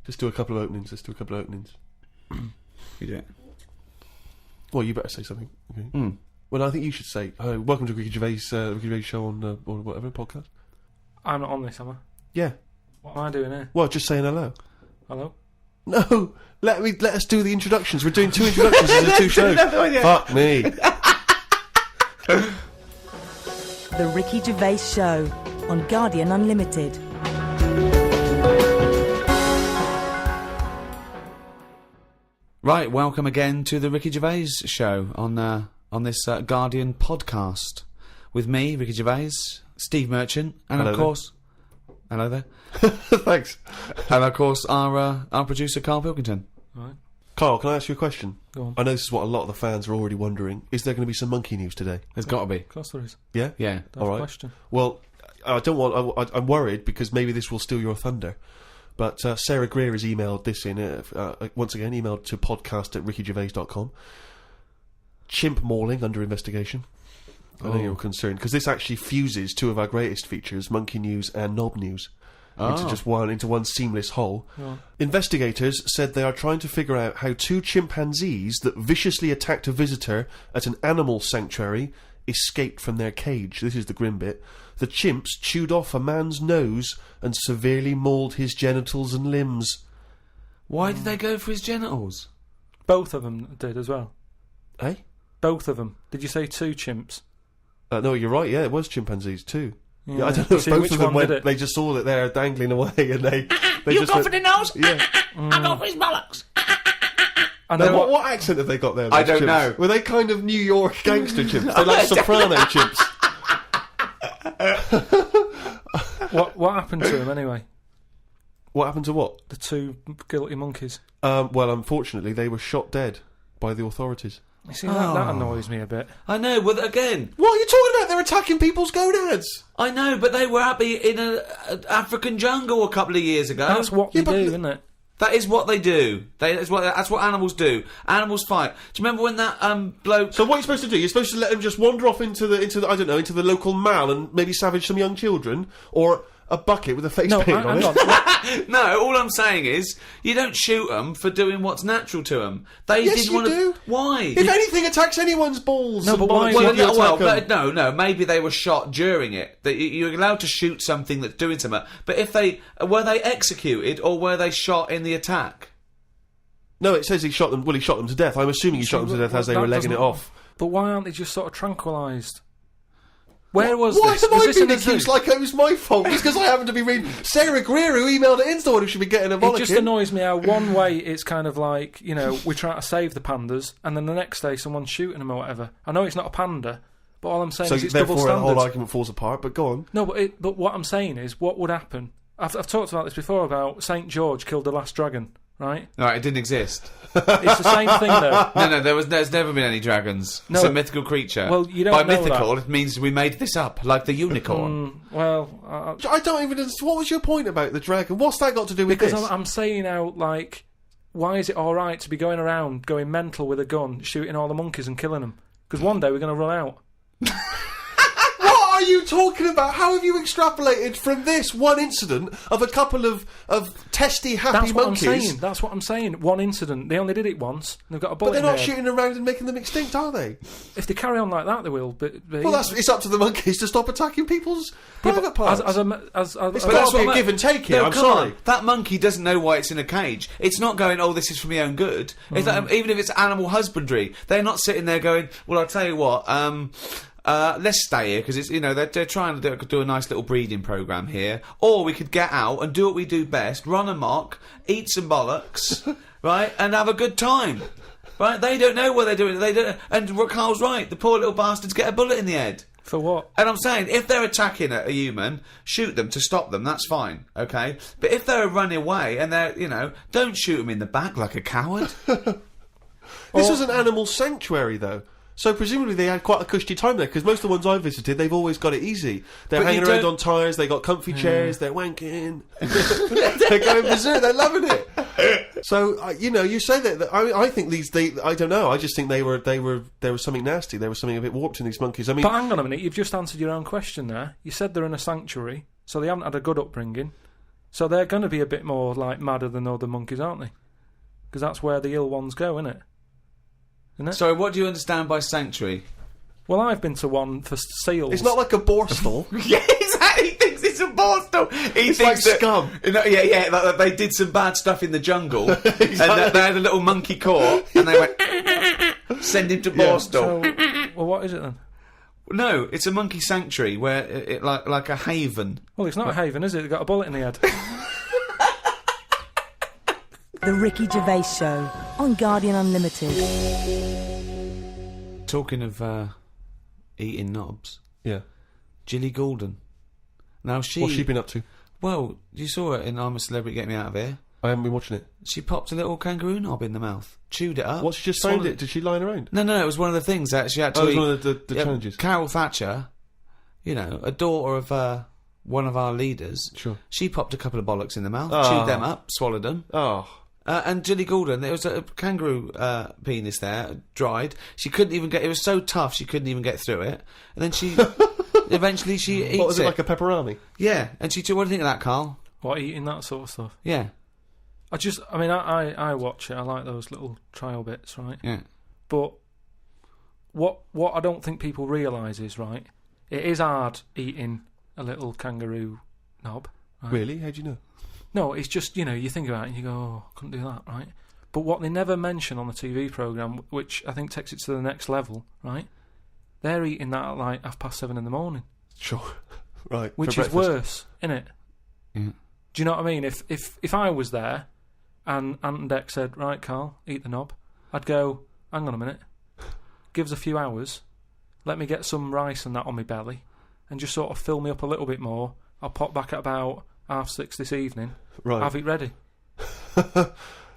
Just do a couple of openings. You do it. Well, you better say something. Okay. Mm. Well, I think you should say, welcome to Ricky Gervais show on or whatever podcast. I'm not on this, am I? Yeah. What am I doing here? Well, just saying hello. Hello? No, let us do the introductions. We're doing 2 introductions in the 2 shows. Fuck me. The Ricky Gervais Show on Guardian Unlimited. Right, welcome again to the Ricky Gervais Show on this Guardian podcast with me, Ricky Gervais, Steve Merchant, and Hello of course, hello there. Thanks. And of course, our producer Carl Pilkington. Right. Carl, can I ask you a question? Go on. I know this is what a lot of the fans are already wondering. Is there going to be some monkey news today? There's got to be. Of course there is. Yeah? Yeah. That's All right. a question. Well, I'm worried because maybe this will steal your thunder. But Sarah Greer has emailed this in, once again, emailed to podcast@rickygervais.com. Chimp mauling under investigation. I know you're concerned, because this actually fuses 2 of our greatest features, Monkey News and Knob News, into one seamless whole. Oh. Investigators said they are trying to figure out how 2 chimpanzees that viciously attacked a visitor at an animal sanctuary escaped from their cage. This is the grim bit. The chimps chewed off a man's nose and severely mauled his genitals and limbs. Why did they go for his genitals? Both of them did as well. Eh? Both of them. Did you say 2 chimps? No, you're right, yeah, it was chimpanzees too. Yeah, I don't know if See, both which of them one went, did it? they just saw that they're dangling away and they You just go went, for the nose? Yeah. I go for his bollocks. And Now, then what accent have they got there? I those don't chimps? know. Were they kind of New York gangster chimps? They're like soprano chimps. What happened to them anyway? What happened to what? The 2 guilty monkeys. Well, unfortunately, they were shot dead by the authorities. You see, that annoys me a bit. I know, but again, What are you talking about? They're attacking people's gonads. I know, but they were happy in an African jungle a couple of years ago. That's what Yeah, they but do, isn't it? That is what they do. That's what animals do. Animals fight. Do you remember when that bloke? So what are you supposed to do? You're supposed to let them just wander off into the I don't know, into the local mall and maybe savage some young children, or a bucket with a face paint on hang it. on. No, all I'm saying is you don't shoot them for doing what's natural to them. They Yes, didn't you want to. do. Why? If anything attacks anyone's balls, No, and but why bollocks, did you Well, attack 'em. no. Maybe they were shot during it. That you're allowed to shoot something that's doing something. But if they were they executed or were they shot in the attack? No, it says he shot them. Well, he shot them to death. I'm assuming he shot them to death as they were legging it off. But why aren't they just sort of tranquilised? Where was Why this? have Was I this in been a zoo? accused like it was my fault? Just because I happened to be reading Sarah Greer, who emailed it in, the one who should be getting a It bollock just in. annoys me how one way it's kind of like, you know, we're trying to save the pandas, and then the next day someone's shooting them or whatever. I know it's not a panda, but all I'm saying So is it's double therefore, the standards. whole argument falls apart. But go on. No, but what I'm saying is, what would happen? I've talked about this before about St. George killed the last dragon, right? No, it didn't exist. It's the same thing though. No, there's never been any dragons. No. It's a mythical creature. Well, you don't By know mythical, it means we made this up, like the unicorn. I don't even. What was your point about the dragon? What's that got to do with Because this? I'm saying out, like, why is it alright to be going around, going mental with a gun, shooting all the monkeys and killing them? Because one day we're going to run out. What are you talking about? How have you extrapolated from this one incident of a couple of testy, happy That's what monkeys? I'm saying. That's what I'm saying. One incident. They only did it once. And they've got a bullet But they're in not their head. shooting around and making them extinct, are they? If they carry on like that, they will. But Well, it's up to the monkeys to stop attacking people's private parts. It's It's got got to be a give and take here. No, I'm come sorry. on. That monkey doesn't know why it's in a cage. It's not going, oh, this is for my own good. It's like, even if it's animal husbandry, they're not sitting there going, well, I'll tell you what, let's stay here because it's they're trying to do a nice little breeding program here, or we could get out and do what we do best: run amok, eat some bollocks, right, and have a good time. Right? They don't know what they're doing. They don't. And Carl's right. The poor little bastards get a bullet in the head. For what? And I'm saying, if they're attacking a human, shoot them to stop them. That's fine, okay. But if they're running away and they're, don't shoot them in the back like a coward. This was an animal sanctuary, though. So presumably they had quite a cushy time there, because most of the ones I've visited, they've always got it easy. They're But you hanging around don't- on tyres, they got comfy chairs, they're wanking, they're going berserk, they're loving it. So you say that I think I don't know. I just think there was something nasty. There was something a bit warped in these monkeys. I mean, But hang on a minute. You've just answered your own question there. You said they're in a sanctuary, so they haven't had a good upbringing. So they're going to be a bit more like madder than other monkeys, aren't they? Because that's where the ill ones go, isn't it? Sorry, what do you understand by sanctuary? Well, I've been to one for seals. It's not like a borstal. Yeah, exactly. He thinks it's a borstal. It's like scum. Yeah, like they did some bad stuff in the jungle, and they had a little monkey court, and they went, send him to borstal. So, well, what is it then? No, it's a monkey sanctuary where it like a haven. Well, it's not a haven, is it? They've got a bullet in the head. The Ricky Gervais Show on Guardian Unlimited. Talking of eating knobs, Yeah. Gilly Goulden. Now What's she been up to? Well, you saw her in I'm a Celebrity, Get Me Out of Here. I haven't been watching it. She popped a little kangaroo knob in the mouth, chewed it up. What, she just found it? Did she line around? No, it was one of the things that she had to Oh, it eat. was one of the challenges. Carol Thatcher, you know, a daughter of one of our leaders. Sure. She popped a couple of bollocks in the mouth, Oh. chewed them up, swallowed them. Oh. And Gilly Goulden, there was a kangaroo penis there, dried. She couldn't even get. It was so tough, she couldn't even get through it. And then she, eventually, she eats What was it, it. like a pepperoni? Yeah, and she. What do you think of that, Carl? What, eating that sort of stuff? Yeah, I watch it. I like those little trial bits, right? yeah. But what I don't think people realise is, right, it is hard eating a little kangaroo knob. Right? Really? How do you know? No, it's just, you know, you think about it and you go, oh, I couldn't do that, right? But what they never mention on the TV programme, which I think takes it to the next level, right? They're eating that at like 7:30 in the morning. Sure. Right. Which is breakfast. worse, innit? Yeah. Do you know what I mean? If I was there and Ant and Dec said, right, Carl, eat the knob, I'd go, hang on a minute, give us a few hours, let me get some rice and that on my belly, and just sort of fill me up a little bit more. I'll pop back at about 6:30 this evening, Right. have it ready.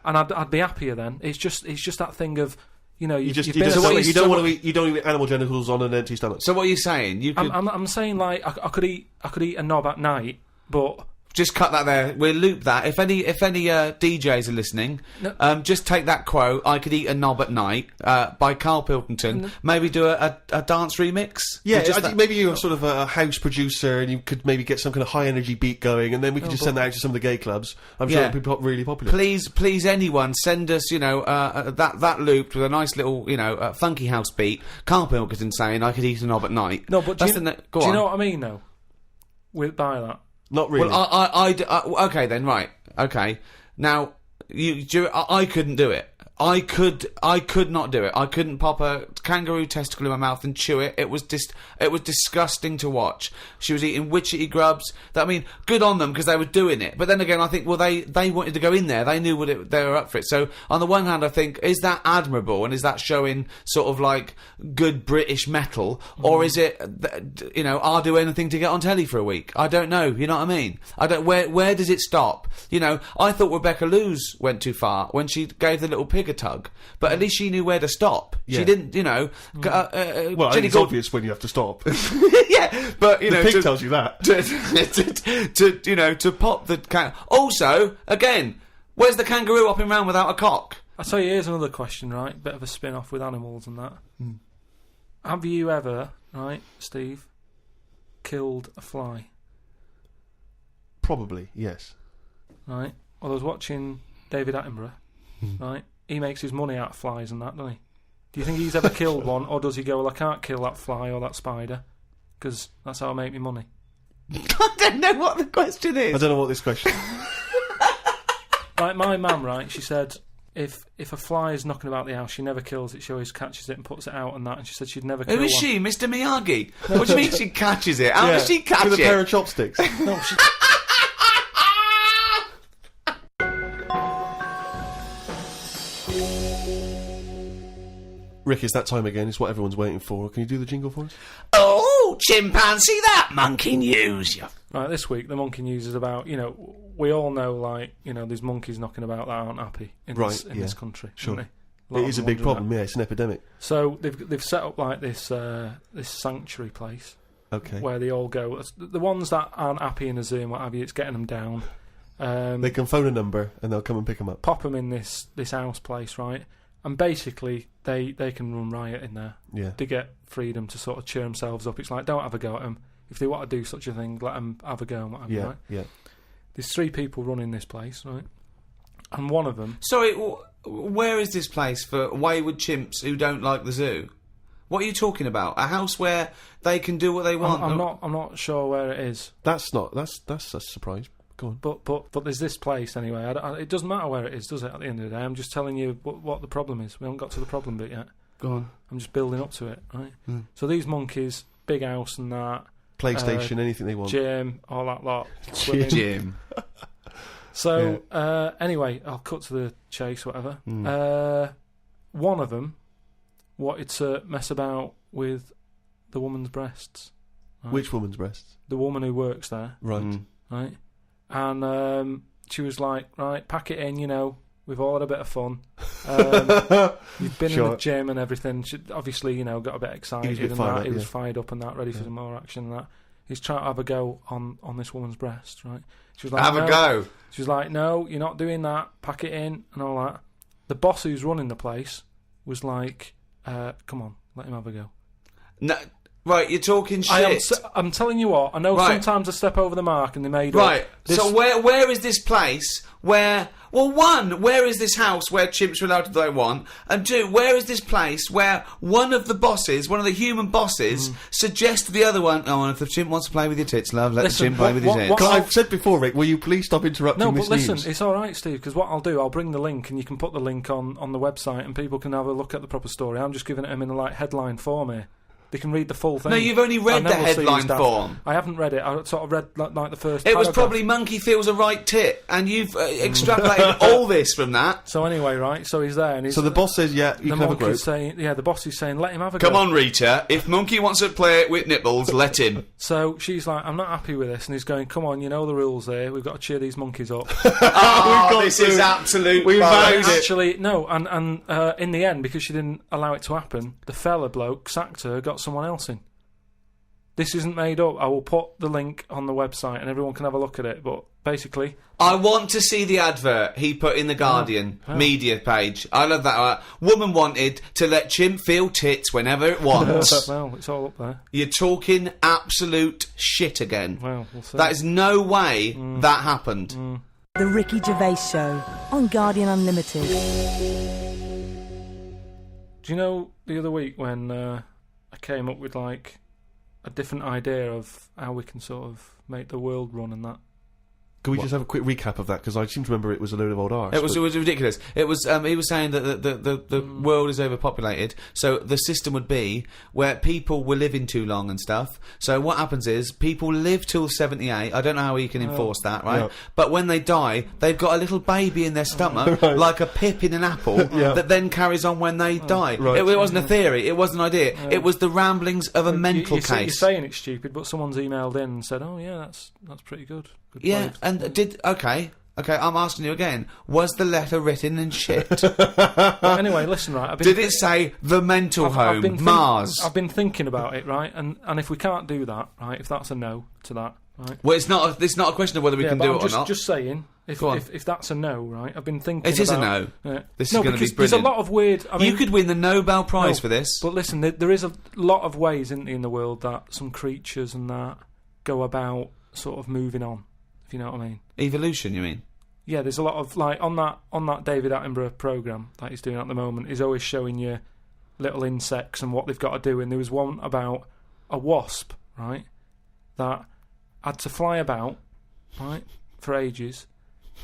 And I'd be happier then. It's just that thing of, you know, You you've don't been away- want to eat. You don't eat animal genitals on an empty stomach. So what are you saying? You could I'm saying like I could eat a knob at night, but just cut that there. We'll loop that. If any DJs are listening, No. just take that quote. I could eat a knob at night by Carl Pilkington. Maybe do a dance remix. Yeah, Just I think maybe you're sort of a house producer, and you could maybe get some kind of high energy beat going, and then we could just send that out to some of the gay clubs. I'm sure Yeah. it'd be really popular. Please, anyone send us, you know, that looped with a nice little, you know, funky house beat. Carl Pilkington saying I could eat a knob at night. no, but do That's you go know on. what I mean though? By that. Not really. Well, okay then, right. Okay. Now, I couldn't do it. I could not do it. I couldn't pop a kangaroo testicle in my mouth and chew it. It was disgusting to watch. She was eating witchetty grubs. Good on them because they were doing it. But then again, I think, well, they wanted to go in there. They knew they were up for it. So on the one hand, I think, is that admirable and is that showing sort of like good British metal, or is it, you know, I'll do anything to get on telly for a week? I don't know. You know what I mean? I don't. Where does it stop? You know, I thought Rebecca Lewis went too far when she gave the little pig a tug, but at least she knew where to stop. Yeah. She didn't, you know. well, I Jenny think it's obvious when you have to stop. Yeah, but you The know, pig tells you that. to pop the Also, again, where's the kangaroo hopping around without a cock? I'll tell you, here's another question, right? Bit of a spin-off with animals and that. Have you ever, right, Steve, killed a fly? Probably, yes. Right? Well, I was watching David Attenborough, right? He makes his money out of flies and that, doesn't he? Do you think he's ever killed one, or does he go, well, I can't kill that fly or that spider, because that's how I make my money? I don't know what the question is. I don't know what this question is. Like, my mum, right, she said, if a fly is knocking about the house, she never kills it, she always catches it and puts it out and that, and she said she'd never kill Who is one. she, Mr. Miyagi? What do you mean she catches it? How Yeah, does she catch with a it? pair of chopsticks. No, she... Rick, it's that time again. It's what everyone's waiting for. Can you do the jingle for us? Oh, chimpanzee, that monkey news. Right, this week, the monkey news is about, you know, we all know, like, you know, there's monkeys knocking about that aren't happy in this country. Sure. Aren't they? It is a big problem, yeah. It's an epidemic. So they've set up like this this sanctuary place Okay. where they all go. The ones that aren't happy in a zoo and what have you, it's getting them down. They can phone a number and they'll come and pick them up. Pop them in this house place, right? And basically they can run riot in there. Yeah. To get freedom to sort of cheer themselves up. It's like, don't have a go at them. If they want to do such a thing, let them have a go and what have you, Yeah, right? yeah. there's 3 people running this place, right? And one of them... Sorry, where is this place for wayward chimps who don't like the zoo? What are you talking about? A house where they can do what they want? I'm not sure where it is. That's a surprise. Go on. But there's this place anyway. It doesn't matter where it is, does it? At the end of the day, I'm just telling you what the problem is. We haven't got to the problem bit yet. Go on. I'm just building up to it, right? So these monkeys, big house and that, PlayStation, anything they want. Gym, all that lot. Gym. So anyway, I'll cut to the chase. Whatever. One of them wanted to mess about with the woman's breasts. Right? Which woman's breasts? The woman who works there. Right. Right. And she was like, right, pack it in, we've all had a bit of fun. You've been in the gym and everything. She obviously, got a bit excited and that. He was fired up and that, ready for some more action and that. He's trying to have a go on this woman's breast, right? She was like, have a go. She was like, no, you're not doing that. Pack it in and all that. The boss who's running the place was like, come on, let him have a go. No. Right, you're talking shit. I'm telling you what, I know sometimes I step over the mark and they made Right, up. so where is this place where... Well, 1, where is this house where chimps are allowed to do what they want? And 2, where is this place where one of the bosses, one of the human bosses, suggests to the other one, oh, and if the chimp wants to play with your tits, love, let the chimp play with his head. I've said before, Rick, will you please stop interrupting No, this but listen, news? it's alright, Steve, because what I'll do, I'll bring the link and you can put the link on the website and people can have a look at the proper story. I'm just giving it them in a headline form here. They can read the full thing. No, you've only read the headline form. I haven't read it. I sort of read like the first. It paragraph. was probably monkey feels a right tit, and you've extrapolated all this from that. So anyway, right? So he's there, and he's, so the boss says, "Yeah, you can have a group." The boss is saying, "Let him have a go." Come on, Rita. If monkey wants to play with nipples, let him. So she's like, "I'm not happy with this," and he's going, "Come on, you know the rules here. We've got to cheer these monkeys up." This is absolute. We valued it. Actually, no, and in the end, because she didn't allow it to happen, the fella bloke sacked her, got someone else in. This isn't made up. I will put the link on the website and everyone can have a look at it. But basically... I want to see the advert he put in the Guardian media page. I love that. Woman wanted to let chimp feel tits whenever it wants. Well, it's all up there. You're talking absolute shit again. Well, we'll see. That is no way that happened. The Ricky Gervais Show on Guardian Unlimited. Do you know the other week when I came up with like a different idea of how we can sort of make the world run and that? Can we just have a quick recap of that? Because I seem to remember it was a load of old arse. It was ridiculous. It was he was saying that the world is overpopulated, so the system would be where people were living too long and stuff. So what happens is people live till 78. I don't know how he can enforce that, right? Yeah. But when they die, they've got a little baby in their stomach, like a pip in an apple, that then carries on when they die. Right. It wasn't a theory. It wasn't an idea. It was the ramblings of a mental case. You're saying it's stupid, but someone's emailed in and said, "Oh yeah, that's pretty good." Good Yeah, point." and okay, I'm asking you again. Was the letter written in shit? But anyway, listen, right. Did it say the mental home, Mars? I've been thinking about it, right, and if we can't do that, right, if that's a no to that, right. Well, it's not a question of whether we can do it or not. Just saying, if that's a no, right, I've been thinking. It is a no. This is going to be brilliant. There's a lot of weird. I mean, you could win the Nobel Prize for this. But listen, there is a lot of ways, isn't there, in the world that some creatures and that go about sort of moving on. If you know what I mean. Evolution, you mean? Yeah, there's a lot of like on that David Attenborough programme that he's doing at the moment. He's always showing you little insects and what they've got to do. And there was one about a wasp, right, that had to fly about, right, for ages,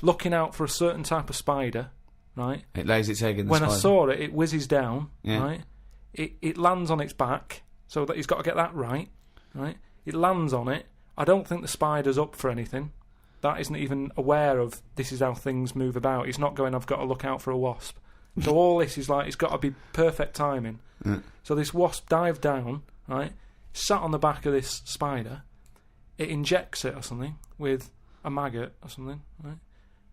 looking out for a certain type of spider, right. It lays its egg in the When spider. I saw it, it whizzes down, right. It lands on its back, so that he's got to get that right. It lands on it. I don't think the spider's up for anything. That isn't even aware of this is how things move about. He's not going, I've got to look out for a wasp. So all this is like, it's got to be perfect timing. So this wasp dived down, right, sat on the back of this spider. It injects it or something with a maggot or something, right?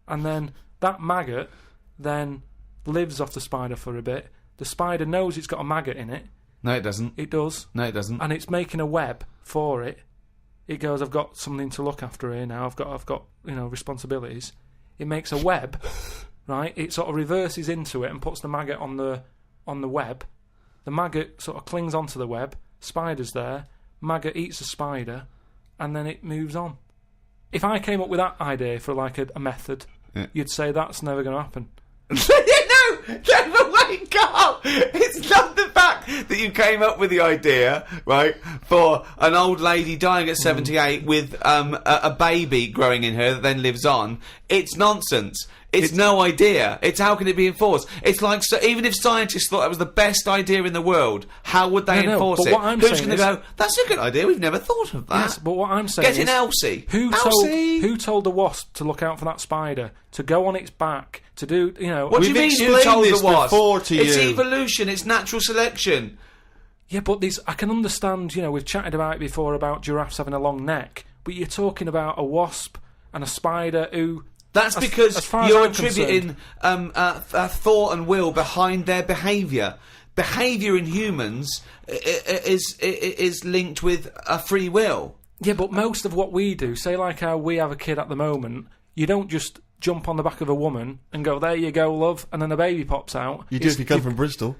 And then that maggot then lives off the spider for a bit. The spider knows it's got a maggot in it. No, it doesn't. It does. No, it doesn't. And it's making a web for it. It goes, I've got something to look after here now. I've got responsibilities. It makes a web, right? It sort of reverses into it and puts the maggot on the web. The maggot sort of clings onto the web. Spider's there. Maggot eats the spider, and then it moves on. if I came up with that idea for like a method, you'd say that's never going to happen. No, wait, Carl. It's not the fact that you came up with the idea, right, for an old lady dying at 78 with a baby growing in her that then lives on. It's nonsense. It's no idea. It's how can it be enforced? It's like, so even if scientists thought that was the best idea in the world, how would they enforce it? What I'm Who's saying going to go, that's a good idea, we've never thought of that. Yes, but what I'm saying Get in is, Elsie. Who told the wasp to look out for that spider, to go on its back, to do, you know... What do you We've mean who explained told this the wasp? before to It's you. evolution, it's natural selection. Yeah, but I can understand, you know, we've chatted about it before about giraffes having a long neck, but you're talking about a wasp and a spider who... That's because as far as you're I'm attributing thought and will behind their behaviour. Behaviour in humans is linked with a free will. Yeah, but most of what we do, say like how we have a kid at the moment, you don't just jump on the back of a woman and go, there you go, love, and then a baby pops out. You do if you come from Bristol.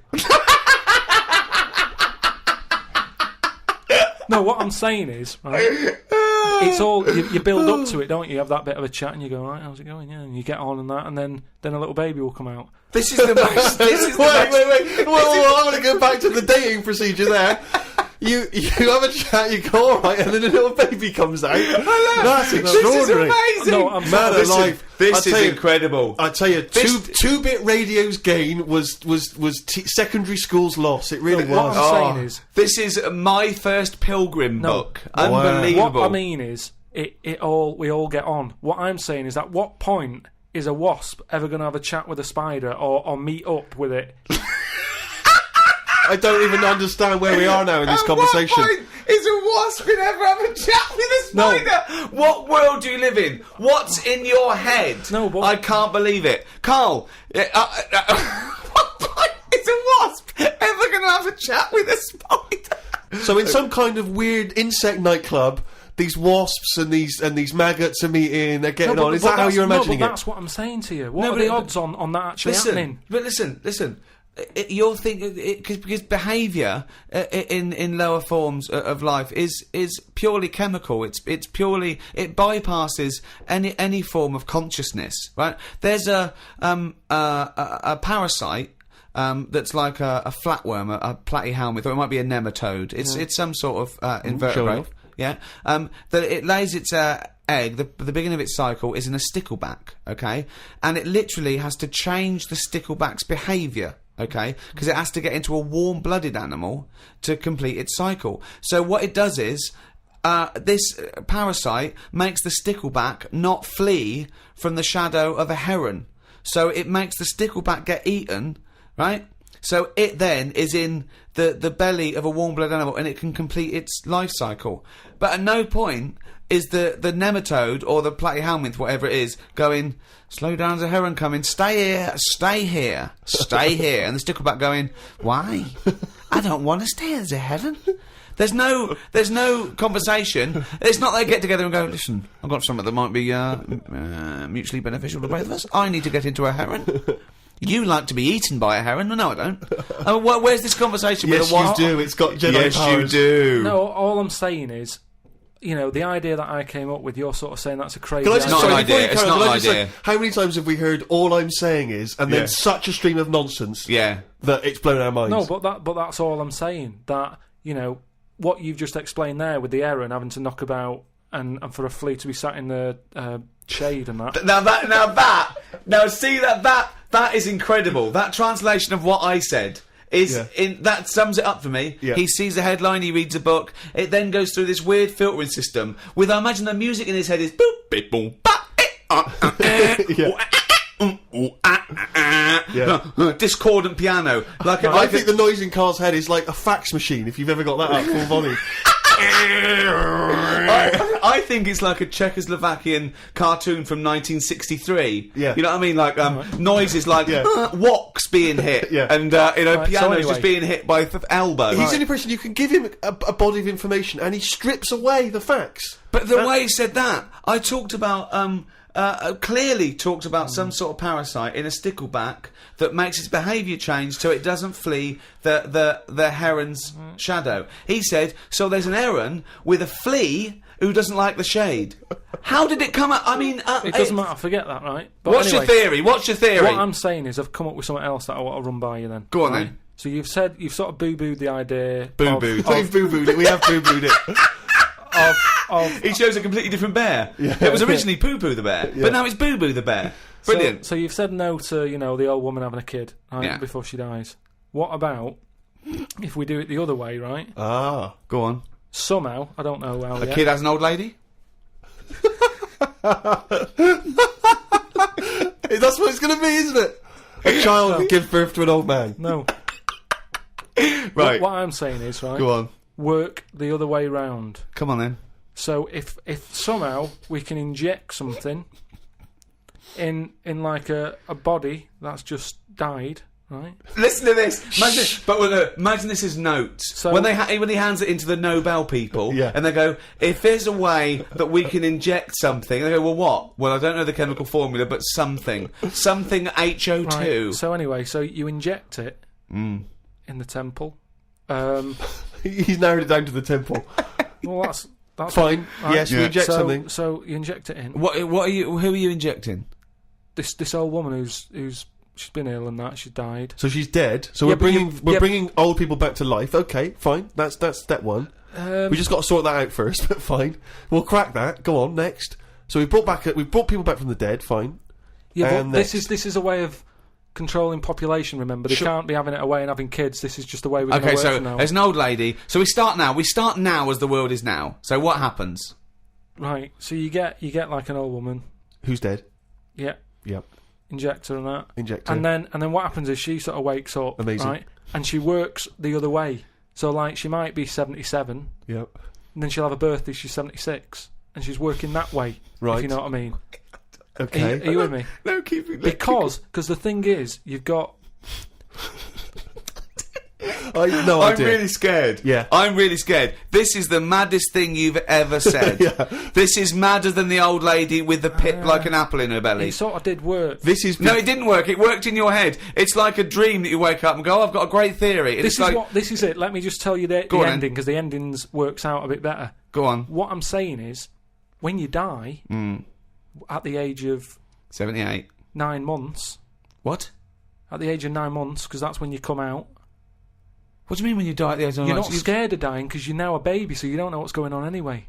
No, what I'm saying is, right, it's all, you build up to it, don't you? You have that bit of a chat and you go, right, how's it going? Yeah, and you get on and that, and then a little baby will come out. This is the most... Wait. Well, I want to go back to the dating procedure there. You have a chat, you go alright, and then a little baby comes out. That's extraordinary. This is amazing. No, I'm Man sorry. alive. This is incredible. I tell you, two-bit radio's gain was secondary school's loss. It really What was. I'm saying is... This is my first Pilgrim book. Unbelievable. What I mean is, we all get on. What I'm saying is, at what point is a wasp ever going to have a chat with a spider or meet up with it? I don't even understand where we are now in this conversation. What point is a wasp going to ever have a chat with a spider? What world do you live in? What's in your head? No, but... I can't believe it. Carl, what point is a wasp ever going to have a chat with a spider? So in some kind of weird insect nightclub, these wasps and these maggots are meeting, they're getting on. Is that how you're imagining it? it? That's what I'm saying to you. What are the odds on that actually happening? But listen. You're thinking because behaviour in lower forms of life is purely chemical. It's purely, it bypasses any form of consciousness. Right? There's a parasite that's like a flatworm, a platyhelminth, or it might be a nematode. It's some sort of invertebrate. Yeah. That it lays its egg. The beginning of its cycle is in a stickleback. Okay, and it literally has to change the stickleback's behaviour. Okay, because it has to get into a warm-blooded animal to complete its cycle. So what it does is, this parasite makes the stickleback not flee from the shadow of a heron. So it makes the stickleback get eaten, right? So it then is in the belly of a warm-blooded animal and it can complete its life cycle. But at no point is the nematode or the platyhelminth, whatever it is, going, slow down, there's a heron coming, stay here. And the stickleback going, why? I don't want to stay, there's a heron. There's no conversation. It's not they get together and go, listen, I've got something that might be mutually beneficial to both of us. I need to get into a heron. You like to be eaten by a heron? No, I don't. Where's this conversation with a Yes, you do. It's got Jedi Yes, powers. you do. No, all I'm saying is, you know, the idea that I came up with, you're sort of saying that's a crazy Can I just, idea. not an sorry, before idea, you it's carry on, not can I an just say, idea. how many times have we heard all I'm saying is, and then such a stream of nonsense Yeah. that it's blown our minds? No, but that's all I'm saying. That, you know, what you've just explained there with the heron having to knock about and for a flea to be sat in the shade and that. That is incredible. That translation of what I said that sums it up for me. Yeah. He sees a headline, he reads a book. It then goes through this weird filtering system with, I imagine the music in his head is boop, beep, boom, discordant piano. I think the noise in Carl's head is like a fax machine, if you've ever got that up full volume. I think it's like a Czechoslovakian cartoon from 1963. Yeah. You know what I mean? Like noises like woks being hit, and pianos just being hit by elbow. He's the only person you can give him a body of information, and he strips away the facts. But the way he said that, I talked about clearly talks about some sort of parasite in a stickleback that makes its behaviour change so it doesn't flee the heron's shadow. He said, so there's an heron with a flea who doesn't like the shade. How did it come out? I mean... it doesn't matter, forget that, right? But what's your theory? What's your theory? What I'm saying is I've come up with something else that I want to run by you then. Go on right? then. So you've sort of boo-booed the idea... Boo-booed. We've boo-booed it. We have boo-booed it. He shows a completely different bear. Yeah, it was originally Poo-Poo the bear, but now it's Boo-Boo the bear. Brilliant. So you've said no to, the old woman having a kid, right, before she dies. What about if we do it the other way, right? Ah. Go on. Somehow, I don't know how A kid has an old lady? That's what it's going to be, isn't it? A child gives birth to an old man. No. Right. What I'm saying is, right... Go on. Work the other way round. Come on then. So if somehow we can inject something in like a body that's just died, right? Listen to this. Imagine this is notes. So when he hands it into the Nobel people, Yeah. and they go, if there's a way that we can inject something, they go, well, what? Well, I don't know the chemical formula, but something HO2. Right. So anyway, so you inject it in the temple. He's narrowed it down to the temple. Well, that's fine. Right? Yes, we inject something. So you inject it in. What are you? Who are you injecting? This old woman who's she's been ill and that she's died. So she's dead. So Yeah, we're bringing old people back to life. Okay, fine. That's step one. We just got to sort that out first. But fine, we'll crack that. Go on, next. So we brought people back from the dead. Fine. Yeah, but this is a way of controlling population. Remember, they can't be having it away and having kids. This is just the way we're going to work so from now. there's an old lady. So we start now. We start now as the world is now. So what happens? Right. So you get like an old woman. Who's dead? Yeah. Yep. Inject her and that. Inject her. And then what happens is she sort of wakes up. Amazing. Right. And she works the other way. So like she might be 77. Yep. And then she'll have a birthday. She's 76, and she's working that way. Right. If you know what I mean. Okay. Are you with me? No, keep it. Because the thing is, you've got. I'm really scared. Yeah. I'm really scared. This is the maddest thing you've ever said. Yeah. This is madder than the old lady with the pit like an apple in her belly. It sort of did work. This is No, it didn't work. It worked in your head. It's like a dream that you wake up and go, oh, I've got a great theory. And This is it. Let me just tell you the ending, because the endings works out a bit better. Go on. What I'm saying is, when you die, at the age of 78. 9 months, What? at the age of 9 months, because that's when you come out, What do you mean when you die at the age of 9 you're months? not scared of dying because you're now a baby, so you don't know what's going on anyway.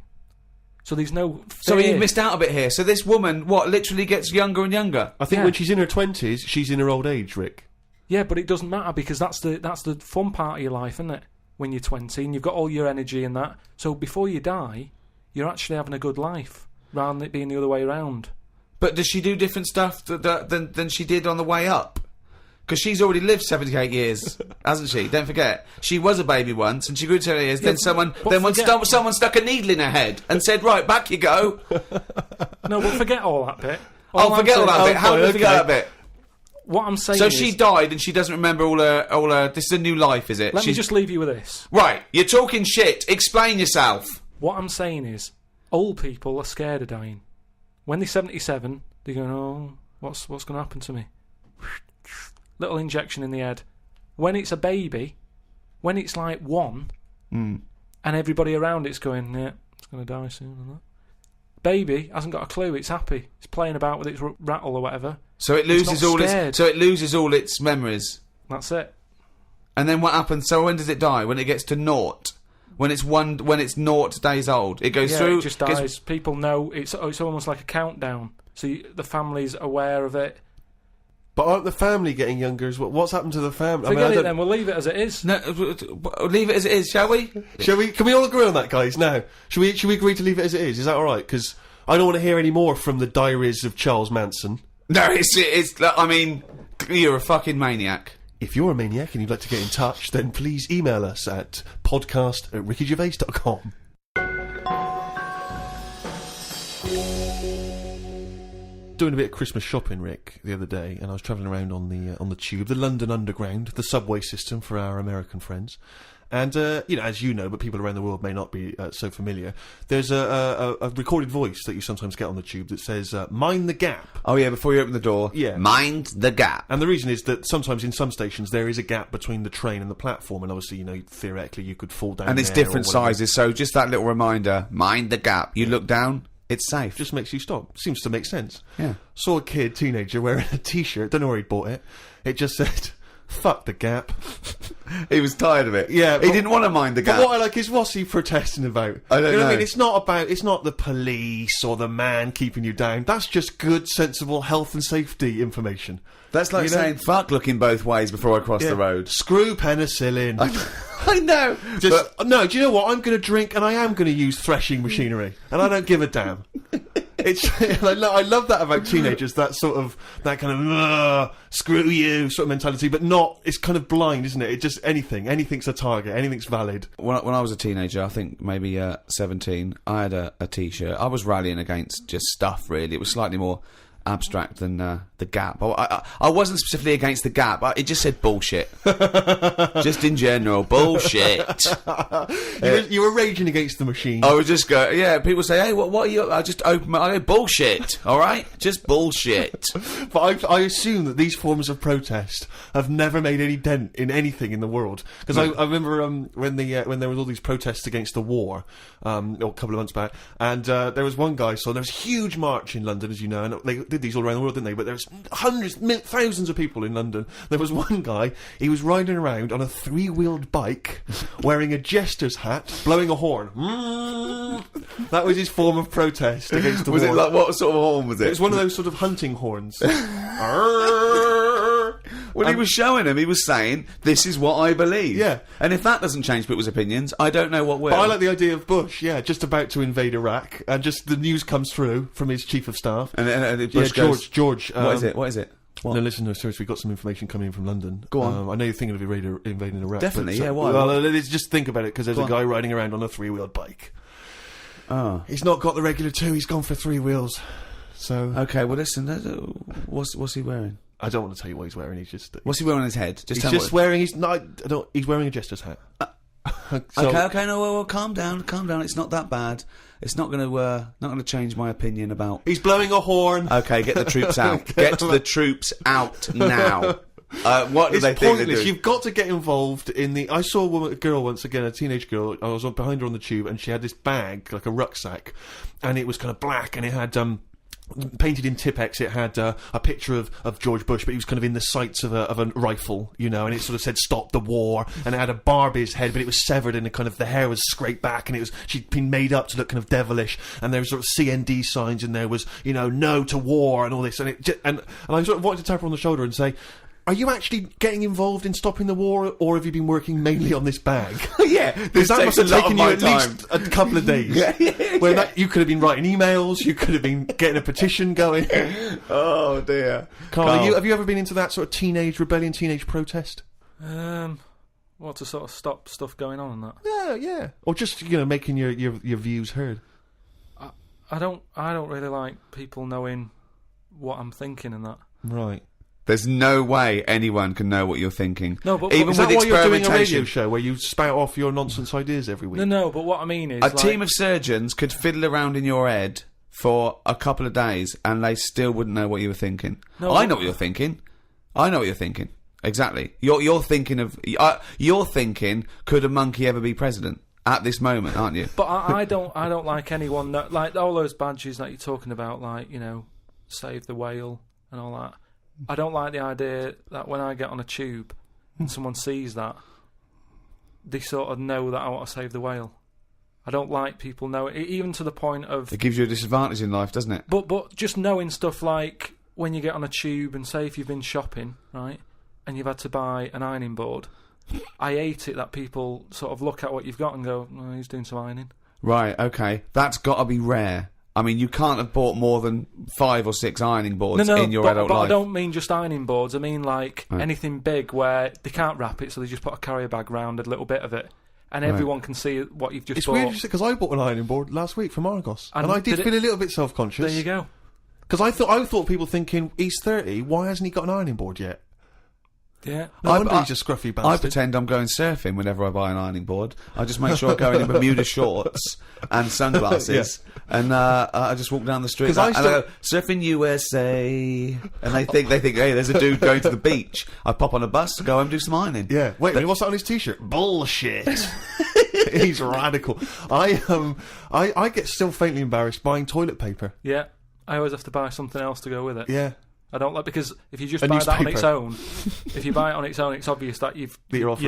So there's no fear. So you missed out a bit here. So this woman, literally gets younger and younger? I think Yeah. when she's in her 20s, she's in her old age, Rick. Yeah, but it doesn't matter, because that's the fun part of your life, isn't it? When you're 20 and you've got all your energy and that. So before you die, you're actually having a good life, rather than it being the other way around. But does she do different stuff than she did on the way up? Because she's already lived 78 years, hasn't she? Don't forget. She was a baby once, and she grew to 78 years. Yeah, someone stuck a needle in her head and said, right, back you go. No, but forget all that bit. Forget all that bit. How do we forget that bit? What I'm saying So is... she died and she doesn't remember all her... This is a new life, is it? Let me just leave you with this. Right, you're talking shit. Explain yourself. What I'm saying is, old people are scared of dying. When they're 77, they're going, oh, what's going to happen to me? Little injection in the head. When it's a baby, when it's like 1, and everybody around it's going, yeah, it's going to die soon and that. Baby hasn't got a clue. It's happy. It's playing about with its rattle or whatever. So it loses all its memories. That's it. And then what happens? So when does it die? When it gets to 0? When it's 0 days old, it goes through. It just dies. People know it's almost like a countdown. So the family's aware of it. But aren't the family getting younger as well? What's happened to the family? Forget it then. We'll leave it as it is. No, leave it as it is, shall we? Shall we? Can we all agree on that, guys? Now, should we agree to leave it as it is? Is that all right? Because I don't want to hear any more from the diaries of Charles Manson. No, it's. I mean, you're a fucking maniac. If you're a maniac and you'd like to get in touch, then please email us at podcast@rickygervais.com. doing a bit of Christmas shopping, Rick, the other day, and I was travelling around on the tube, the London Underground, the subway system for our American friends. And, as you know, but people around the world may not be so familiar, there's a recorded voice that you sometimes get on the tube that says, mind the gap. Oh, yeah, before you open the door. Yeah. Mind the gap. And the reason is that sometimes in some stations there is a gap between the train and the platform, and obviously, theoretically you could fall down And it's there different or whatever. sizes, so just that little reminder, mind the gap. You look down, it's safe. Just makes you stop. Seems to make sense. Yeah. Saw a kid, teenager, wearing a t-shirt, don't know where he bought it. It just said, fuck the gap. He was tired of it. Yeah, he didn't want to mind the gap. But what I like is, what's he protesting about? I don't what I know. mean? It's not the police or the man keeping you down. That's just good, sensible health and safety information. That's like saying, fuck looking both ways before I cross the road. Screw penicillin. I know. No, do you know what? I'm going to drink and I am going to use threshing machinery. And I don't give a damn. I love that about teenagers, that kind of screw you sort of mentality, but not, it's kind of blind, isn't it? It just, anything's a target, anything's valid. When I was a teenager, I think maybe 17, I had a t-shirt. I was rallying against just stuff, really. It was slightly more abstract than the gap. I wasn't specifically against the gap. It just said bullshit. Just in general, bullshit. You were raging against the machine. I would just go, yeah, people say, hey, what are you, I just open I go, bullshit, alright? Just bullshit. But I assume that these forms of protest have never made any dent in anything in the world. Because I remember when there was all these protests against the war, a couple of months back, and there was one guy, so there was a huge march in London, as you know, and they did these all around the world, didn't they? But there was thousands of people in London. There was one guy, he was riding around on a 3-wheeled bike, wearing a jester's hat, blowing a horn. That was his form of protest against the war. Was it like, what sort of horn was it? It was one of those sort of hunting horns. When he was showing him, he was saying, this is what I believe. Yeah. And if that doesn't change people's opinions, I don't know what will. But I like the idea of Bush, just about to invade Iraq, and just the news comes through from his chief of staff. And Bush goes, George. What is it? What? No, listen, seriously, we've got some information coming in from London. Go on. I know you're thinking of invading Iraq. Definitely, but, yeah, why? Well, let's just think about it, because there's a guy riding around on a 3-wheeled bike. Oh. He's not got the regular 2, he's gone for 3 wheels. So... Okay, well listen, what's he wearing? I don't want to tell you what he's wearing, he's just... What's he wearing on his head? He's wearing... He's wearing a jester's hat. Okay, no, well, calm down. It's not that bad. It's not going to change my opinion about... He's blowing a horn. Okay, get the troops out. Get the troops out now. What do they think they're doing? You've got to get involved in the... I saw a girl once again, a teenage girl. I was behind her on the tube, and she had this bag, like a rucksack, and it was kind of black, and it had... painted in Tipex, it had a picture of George Bush, but he was kind of in the sights of a rifle, and it sort of said "Stop the War," and it had a Barbie's head, but it was severed, and the hair was scraped back, and she'd been made up to look kind of devilish, and there was sort of CND signs, and there was "No to war" and all this, and I sort of wanted to tap her on the shoulder and say, are you actually getting involved in stopping the war, or have you been working mainly on this bag? Yeah, because that must have taken you at least a couple of days. You could have been writing emails, you could have been getting a petition going. Oh dear, Carl, have you ever been into that sort of teenage rebellion, teenage protest? What, to sort of stop stuff going on and that? Yeah, or just making your views heard. I don't really like people knowing what I'm thinking and that. Right. There's no way anyone can know what you're thinking. No, but even is with that why you're doing a radio experimentation, show where you spout off your nonsense ideas every week? No, but what I mean is... a team of surgeons could fiddle around in your head for a couple of days and they still wouldn't know what you were thinking. No, I know what you're thinking. Exactly. You're thinking, could a monkey ever be president? At this moment, aren't you? But I don't like anyone that... Like, all those badges that you're talking about, like, Save the Whale and all that. I don't like the idea that when I get on a tube and someone sees that, they sort of know that I want to save the whale. I don't like people knowing, even to the point of... It gives you a disadvantage in life, doesn't it? But just knowing stuff like when you get on a tube and say if you've been shopping, right, and you've had to buy an ironing board, I hate it that people sort of look at what you've got and go, oh, he's doing some ironing. Right, okay. That's got to be rare. I mean, you can't have bought more than 5 or 6 ironing boards in your adult life. But I don't mean just ironing boards. I mean, like, anything big where they can't wrap it, so they just put a carrier bag round a little bit of it, and everyone can see what you've just bought. It's weird because I bought an ironing board last week from Argos, and I did feel a little bit self-conscious. There you go. Because I thought people thinking he's 30. Why hasn't he got an ironing board yet? Yeah. No wonder he's a scruffy bastard. I pretend I'm going surfing whenever I buy an ironing board. I just make sure I go in Bermuda shorts and sunglasses, and I just walk down the street. And I go, surfing USA, and they think, hey, there's a dude going to the beach. I pop on a bus, go home, do some ironing. Yeah. Wait a minute, what's that on his t-shirt? Bullshit. He's radical. I get still faintly embarrassed buying toilet paper. Yeah. I always have to buy something else to go with it. Yeah. I don't like, because if you just buy that on its own, it's obvious that you're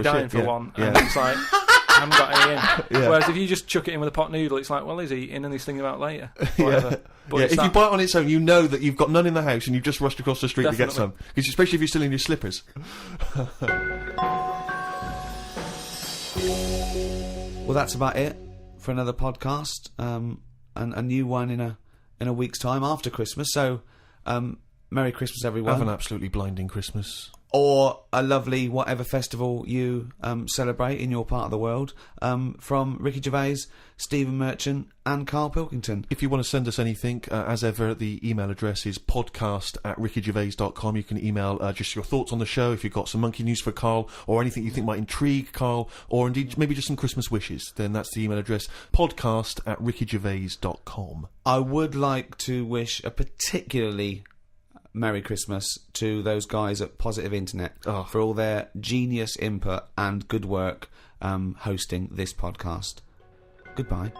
dying for one, and it's like, I haven't got any in. Yeah. Whereas if you just chuck it in with a pot noodle, it's like, well, he's eating and he's thinking about later. Whatever. But if you buy it on its own, you know that you've got none in the house and you've just rushed across the street to get some. Because especially if you're still in your slippers. Well, that's about it for another podcast. A new one in a week's time after Christmas. So, Merry Christmas, everyone. Have an absolutely blinding Christmas. Or a lovely whatever festival you celebrate in your part of the world. From Ricky Gervais, Stephen Merchant and Carl Pilkington. If you want to send us anything, as ever, the email address is podcast@rickygervais.com. You can email just your thoughts on the show, if you've got some monkey news for Carl, or anything you think might intrigue Carl, or indeed maybe just some Christmas wishes. Then that's the email address, podcast@rickygervais.com. I would like to wish a particularly Merry Christmas to those guys at Positive Internet for all their genius input and good work hosting this podcast. Goodbye.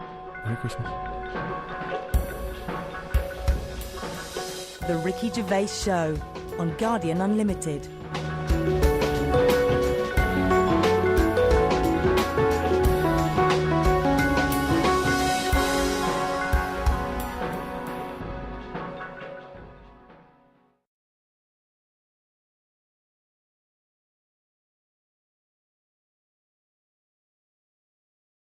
Merry Christmas. The Ricky Gervais Show on Guardian Unlimited.